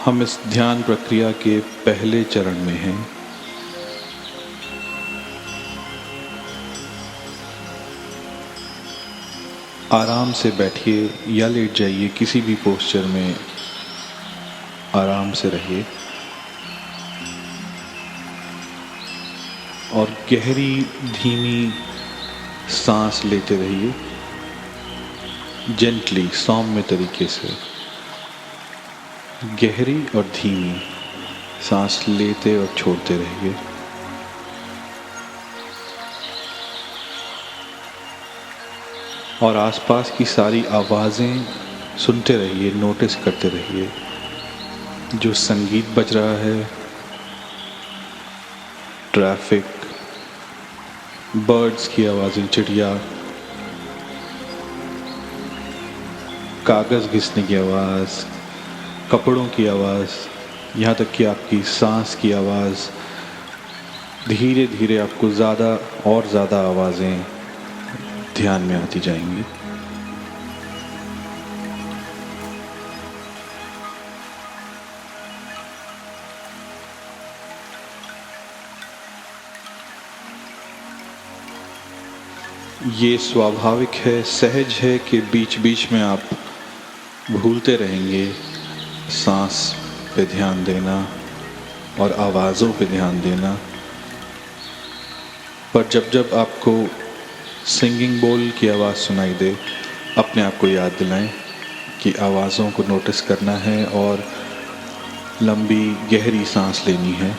हम इस ध्यान प्रक्रिया के पहले चरण में हैं। आराम से बैठिए या लेट जाइए, किसी भी पोस्चर में आराम से रहिए और गहरी धीमी सांस लेते रहिए, जेंटली, सौम्य तरीके से गहरी और धीमी सांस लेते और छोड़ते रहिए। और आसपास की सारी आवाज़ें सुनते रहिए, नोटिस करते रहिए। जो संगीत बज रहा है, ट्रैफिक, बर्ड्स की आवाज़ें, चिड़िया, कागज़ घिसने की आवाज़, कपड़ों की आवाज़, यहाँ तक कि आपकी सांस की आवाज़, धीरे धीरे आपको ज़्यादा और ज़्यादा आवाज़ें ध्यान में आती जाएंगी। ये स्वाभाविक है, सहज है कि बीच बीच में आप भूलते रहेंगे सांस पे ध्यान देना और आवाज़ों पे ध्यान देना। पर जब जब आपको सिंगिंग बोल की आवाज़ सुनाई दे, अपने आप को याद दिलाएं कि आवाज़ों को नोटिस करना है और लंबी गहरी सांस लेनी है।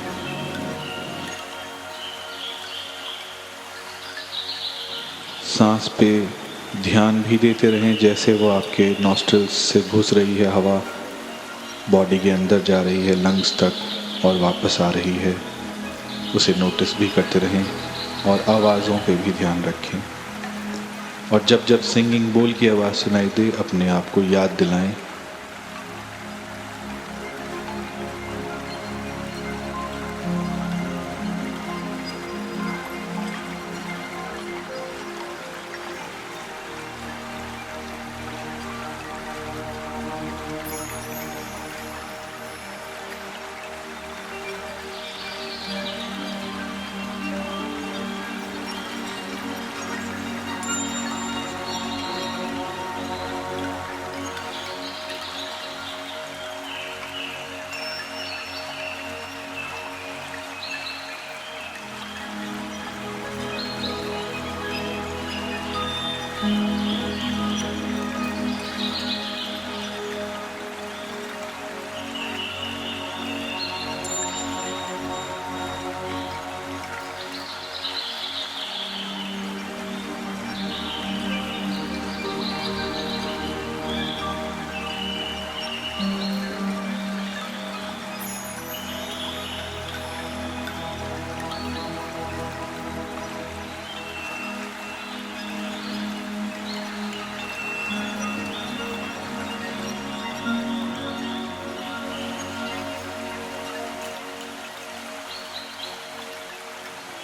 सांस पे ध्यान भी देते रहें, जैसे वो आपके नॉस्ट्रिल्स से घुस रही है हवा, बॉडी के अंदर जा रही है लंग्स तक और वापस आ रही है, उसे नोटिस भी करते रहें और आवाज़ों पे भी ध्यान रखें। और जब जब सिंगिंग बोल की आवाज़ सुनाई दे, अपने आप को याद दिलाएं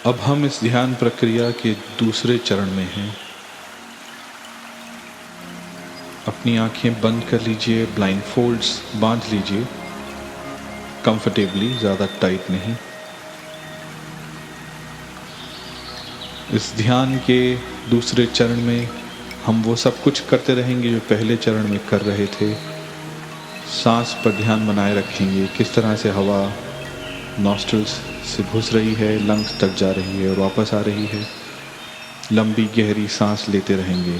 अब हम इस ध्यान प्रक्रिया के दूसरे चरण में हैं। अपनी आंखें बंद कर लीजिए, ब्लाइंड फोल्ड्स बांध लीजिए कंफर्टेबली, ज़्यादा टाइट नहीं। इस ध्यान के दूसरे चरण में हम वो सब कुछ करते रहेंगे जो पहले चरण में कर रहे थे। सांस पर ध्यान बनाए रखेंगे, किस तरह से हवा नॉस्ट्रल्स से घुस रही है, लंग्स तक जा रही है और वापस आ रही है। लंबी गहरी सांस लेते रहेंगे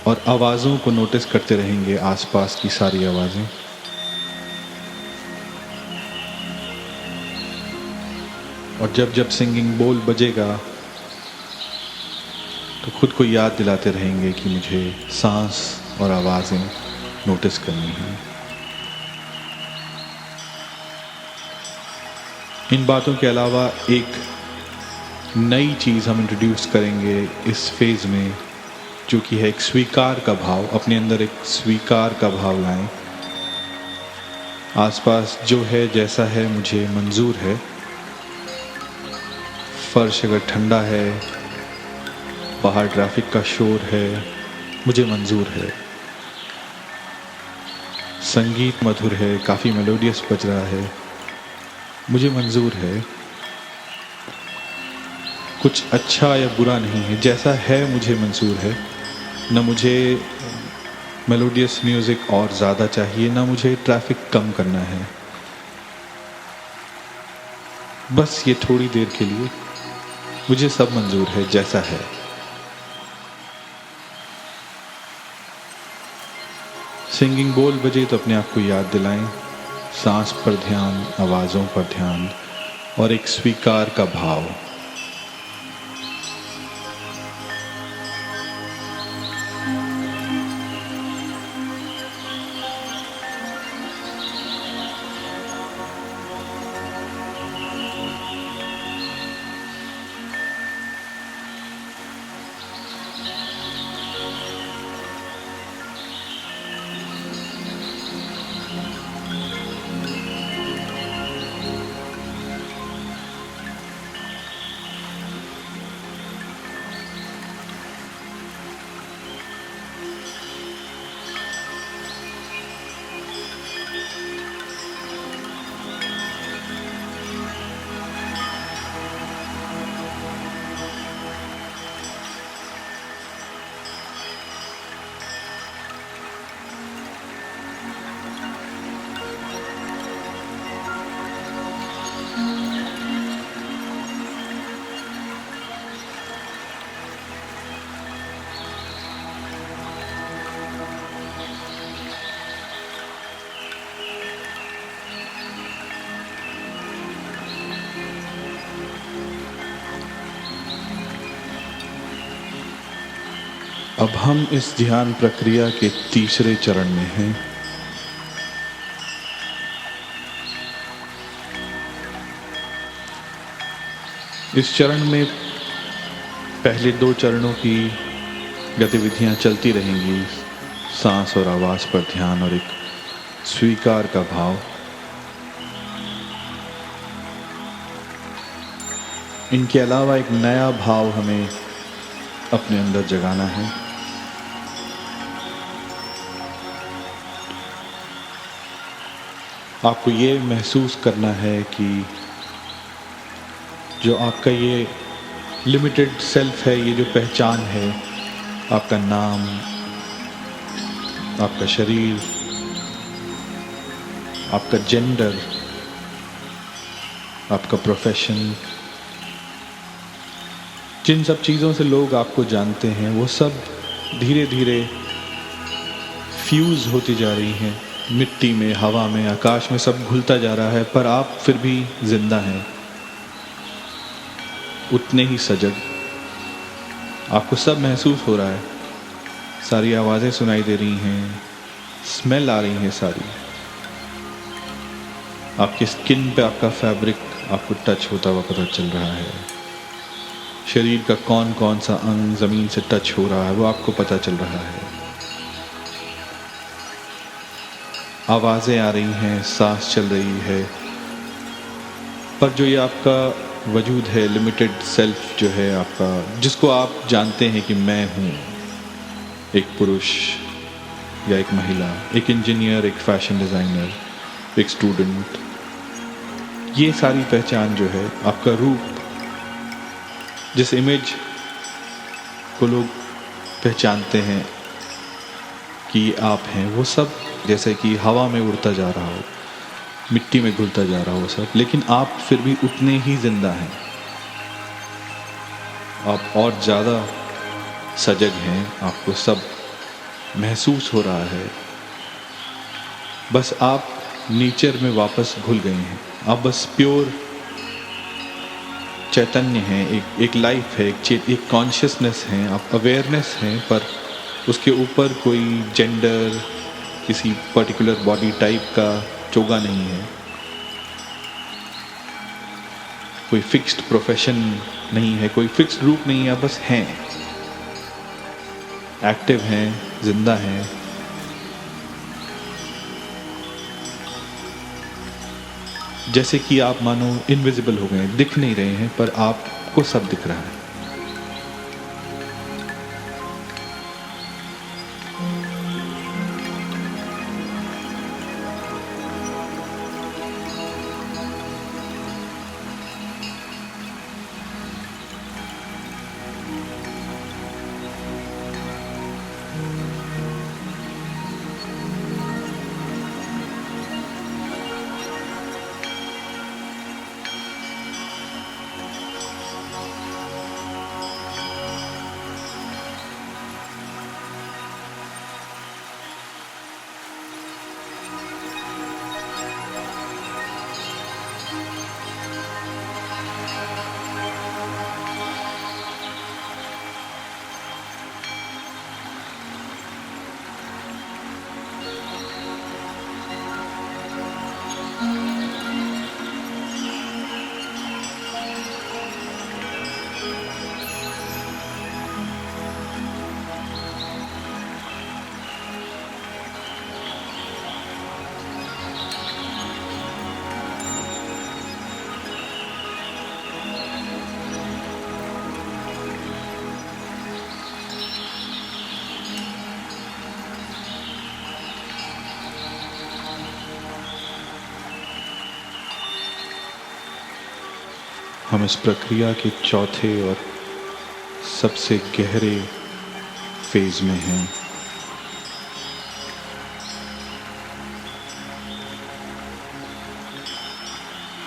और आवाज़ों को नोटिस करते रहेंगे, आसपास की सारी आवाज़ें। और जब जब सिंगिंग बोल बजेगा तो खुद को याद दिलाते रहेंगे कि मुझे सांस और आवाज़ें नोटिस करनी है। इन बातों के अलावा एक नई चीज़ हम इंट्रोड्यूस करेंगे इस फेज़ में, जो कि है एक स्वीकार का भाव। अपने अंदर एक स्वीकार का भाव लाएं। आसपास जो है जैसा है मुझे मंजूर है। फर्श अगर ठंडा है, बाहर ट्रैफिक का शोर है, मुझे मंजूर है। संगीत मधुर है, काफ़ी मेलोडियस बज रहा है, मुझे मंजूर है। कुछ अच्छा या बुरा नहीं है, जैसा है मुझे मंजूर है। न मुझे मेलोडियस म्यूज़िक और ज़्यादा चाहिए, न मुझे ट्रैफिक कम करना है। बस ये थोड़ी देर के लिए मुझे सब मंजूर है जैसा है। सिंगिंग बोल बजे तो अपने आप को याद दिलाएं, सांस पर ध्यान, आवाज़ों पर ध्यान और एक स्वीकार का भाव। अब हम इस ध्यान प्रक्रिया के तीसरे चरण में हैं। इस चरण में पहले दो चरणों की गतिविधियां चलती रहेंगी, सांस और आवाज़ पर ध्यान और एक स्वीकार का भाव। इनके अलावा एक नया भाव हमें अपने अंदर जगाना है। आपको ये महसूस करना है कि जो आपका ये लिमिटेड सेल्फ है, ये जो पहचान है, आपका नाम, आपका शरीर, आपका जेंडर, आपका प्रोफेशन, जिन सब चीज़ों से लोग आपको जानते हैं, वो सब धीरे धीरे फ्यूज़ होती जा रही हैं। मिट्टी में, हवा में, आकाश में सब घुलता जा रहा है, पर आप फिर भी जिंदा हैं, उतने ही सजग। आपको सब महसूस हो रहा है, सारी आवाज़ें सुनाई दे रही हैं, स्मेल आ रही है सारी। आपकी स्किन पे आपका फैब्रिक आपको टच होता हुआ पता चल रहा है। शरीर का कौन कौन सा अंग ज़मीन से टच हो रहा है वो आपको पता चल रहा है। आवाज़ें आ रही हैं, सांस चल रही है, पर जो ये आपका वजूद है, लिमिटेड सेल्फ जो है आपका, जिसको आप जानते हैं कि मैं हूँ, एक पुरुष या एक महिला, एक इंजीनियर, एक फैशन डिज़ाइनर, एक स्टूडेंट, ये सारी पहचान जो है, आपका रूप, जिस इमेज को लोग पहचानते हैं कि आप हैं, वो सब जैसे कि हवा में उड़ता जा रहा हो, मिट्टी में घुलता जा रहा हो सब, लेकिन आप फिर भी उतने ही जिंदा हैं। आप और ज़्यादा सजग हैं, आपको सब महसूस हो रहा है। बस आप नेचर में वापस घुल गए हैं। आप बस प्योर चैतन्य हैं, एक लाइफ है, एक कॉन्शियसनेस है, आप अवेयरनेस हैं, पर उसके ऊपर कोई जेंडर, किसी पर्टिकुलर बॉडी टाइप का चोगा नहीं है, कोई फिक्स्ड प्रोफेशन नहीं है, कोई फिक्स्ड रूप नहीं है। आप बस हैं, एक्टिव हैं, जिंदा हैं। जैसे कि आप मानो इनविजिबल हो गए, दिख नहीं रहे हैं, पर आपको सब दिख रहा है। हम इस प्रक्रिया के चौथे और सबसे गहरे फेज में हैं।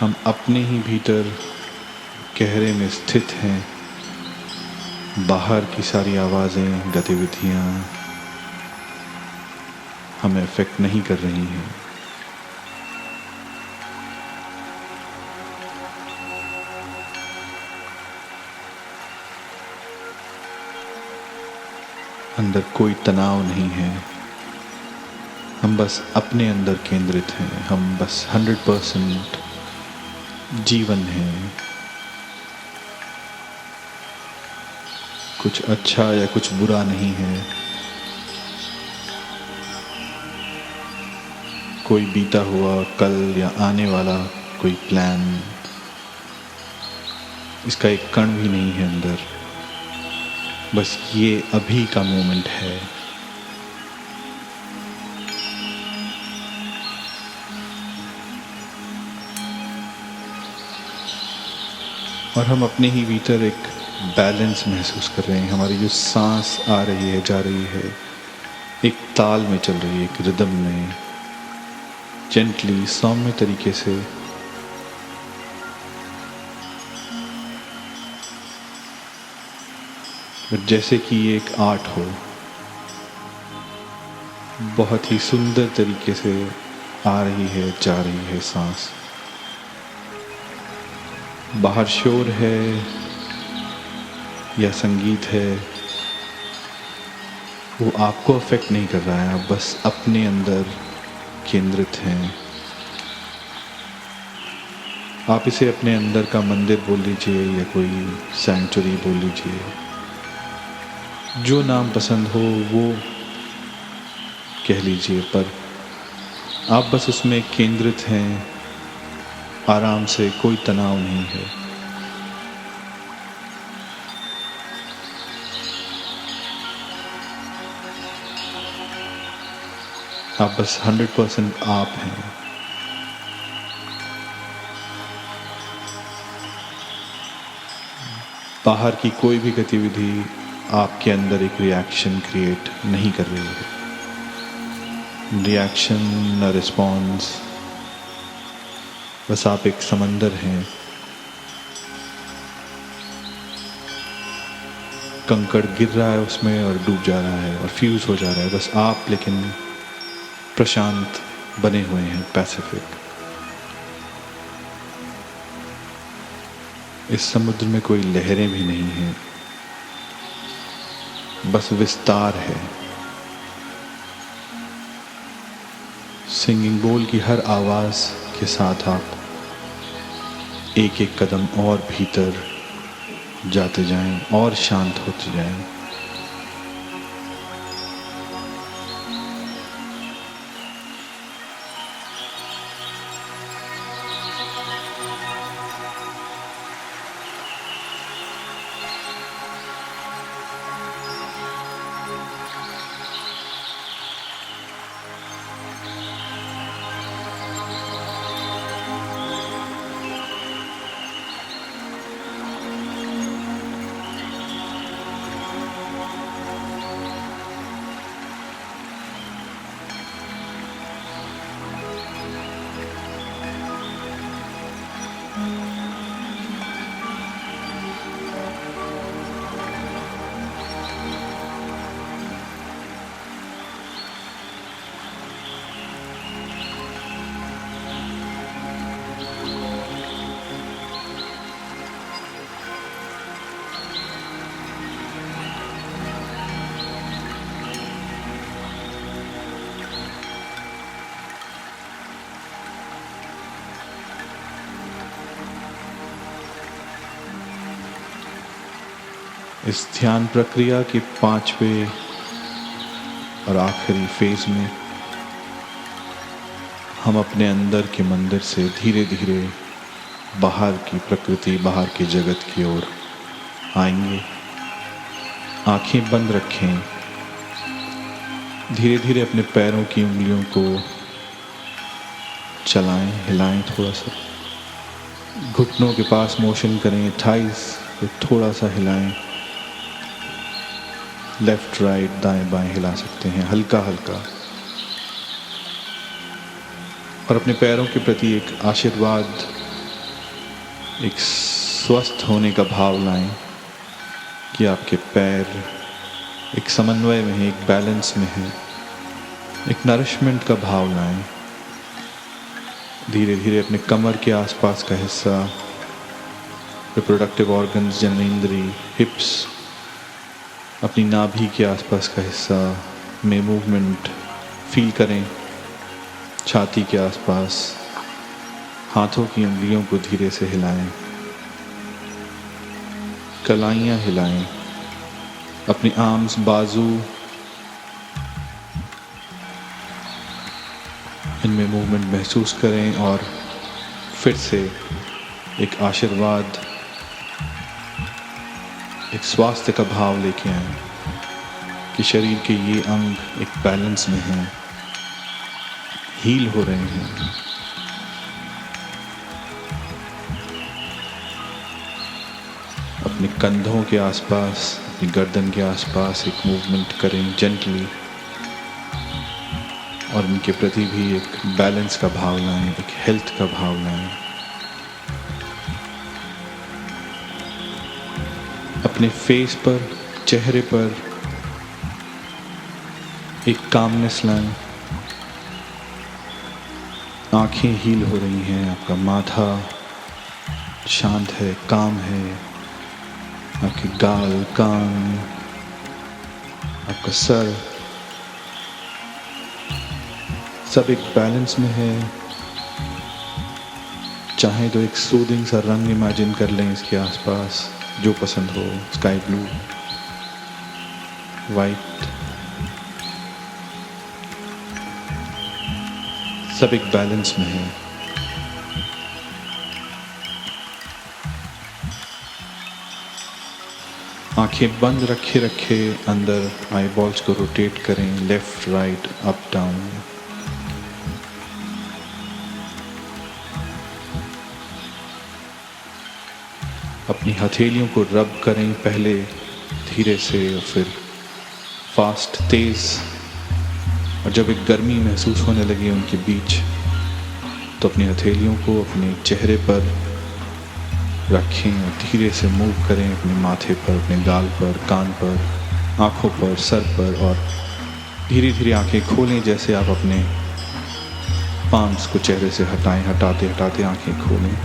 हम अपने ही भीतर गहरे में स्थित हैं। बाहर की सारी आवाज़ें, गतिविधियाँ हमें अफेक्ट नहीं कर रही हैं। अंदर कोई तनाव नहीं है। हम बस अपने अंदर केंद्रित हैं। हम बस 100% जीवन हैं। कुछ अच्छा या कुछ बुरा नहीं है। कोई बीता हुआ कल या आने वाला कोई प्लान, इसका एक कण भी नहीं है अंदर। बस ये अभी का मोमेंट है। और हम अपने ही भीतर एक बैलेंस महसूस कर रहे हैं। हमारी जो सांस आ रही है, जा रही है, एक ताल में चल रही है, एक रिदम में, जेंटली, सौम्य तरीके से। जैसे कि ये एक आर्ट हो, बहुत ही सुंदर तरीके से आ रही है, जा रही है सांस। बाहर शोर है या संगीत है, वो आपको अफेक्ट नहीं कर रहा है। आप बस अपने अंदर केंद्रित हैं। आप इसे अपने अंदर का मंदिर बोल लीजिए या कोई सैंक्चुरी बोल लीजिए, जो नाम पसंद हो वो कह लीजिए, पर आप बस उसमें केंद्रित हैं। आराम से, कोई तनाव नहीं है। आप बस 100% आप हैं। बाहर की कोई भी गतिविधि आपके अंदर एक रिएक्शन क्रिएट नहीं कर रही है। रिएक्शन न रिस्पॉन्स, बस आप एक समंदर हैं, कंकड़ गिर रहा है उसमें और डूब जा रहा है और फ्यूज हो जा रहा है, बस आप लेकिन प्रशांत बने हुए हैं, पैसिफिक। इस समुद्र में कोई लहरें भी नहीं हैं, बस विस्तार है। सिंगिंग बोल की हर आवाज के साथ आप एक एक कदम और भीतर जाते जाएं और शांत होते जाएं। इस ध्यान प्रक्रिया के 5वें और आखिरी फेज में हम अपने अंदर के मंदिर से धीरे धीरे बाहर की प्रकृति, बाहर के जगत की ओर आएंगे। आंखें बंद रखें। धीरे धीरे अपने पैरों की उंगलियों को चलाएं, हिलाएं, थोड़ा सा घुटनों के पास मोशन करें, थाइस को थोड़ा सा हिलाएं। लेफ्ट राइट दाएं बाएं हिला सकते हैं, हल्का हल्का। और अपने पैरों के प्रति एक आशीर्वाद, एक स्वस्थ होने का भाव लाएं कि आपके पैर एक समन्वय में है, एक बैलेंस में है। एक नरिशमेंट का भाव लाएं। धीरे धीरे अपने कमर के आसपास का हिस्सा, रिप्रोडक्टिव ऑर्गन्स, जननेंद्री, हिप्स, अपनी नाभि के आसपास का हिस्सा में मूवमेंट फील करें। छाती के आसपास हाथों की उंगलियों को धीरे से हिलाएं, कलाइयां हिलाएं, अपनी आर्म्स, बाजू, इनमें मूवमेंट महसूस करें। और फिर से एक आशीर्वाद, एक स्वास्थ्य का भाव लेके आए कि शरीर के ये अंग एक बैलेंस में हैं, हील हो रहे हैं। अपने कंधों के आसपास, अपनी गर्दन के आसपास एक मूवमेंट करें जेंटली, और उनके प्रति भी एक बैलेंस का भाव लाएं, एक हेल्थ का भाव लाएं। अपने फेस पर, चेहरे पर एक कामनेस लाएं। आंखें हील हो रही हैं, आपका माथा शांत है, काम है, आपके गाल, कान, आपका सर सब एक बैलेंस में है। चाहे तो एक सूदिंग सा रंग इमेजिन कर लें इसके आसपास, जो पसंद हो, स्काई ब्लू, वाइट, सब एक बैलेंस में है। आंखें बंद रखे रखे अंदर आई बॉल्स को रोटेट करें, लेफ्ट राइट अप डाउन। अपनी हथेलियों को रब करें, पहले धीरे से और फिर फास्ट तेज़, और जब एक गर्मी महसूस होने लगी उनके बीच तो अपनी हथेलियों को अपने चेहरे पर रखें और धीरे से मूव करें अपने माथे पर, अपने गाल पर, कान पर, आँखों पर, सर पर, और धीरे धीरे आंखें खोलें जैसे आप अपने पाम्स को चेहरे से हटाएं। हटाते हटाते आंखें खोलें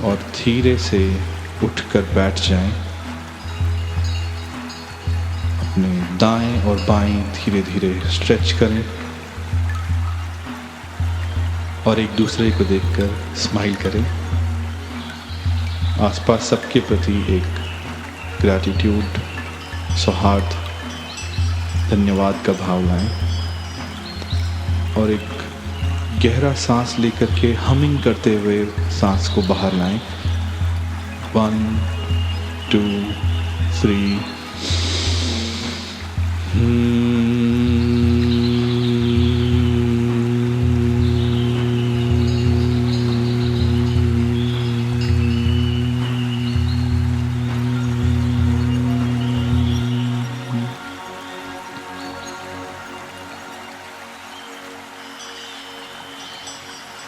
और धीरे से उठकर बैठ जाएं। अपने दाएं और बाएं धीरे धीरे स्ट्रेच करें और एक दूसरे को देखकर स्माइल करें। आसपास सबके प्रति एक ग्रैटिट्यूड, सौहार्द, धन्यवाद का भाव लाएं और एक गहरा सांस लेकर के हमिंग करते हुए सांस को बाहर लाएं। 1 2 3।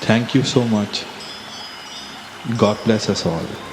Thank you so much. God bless us all.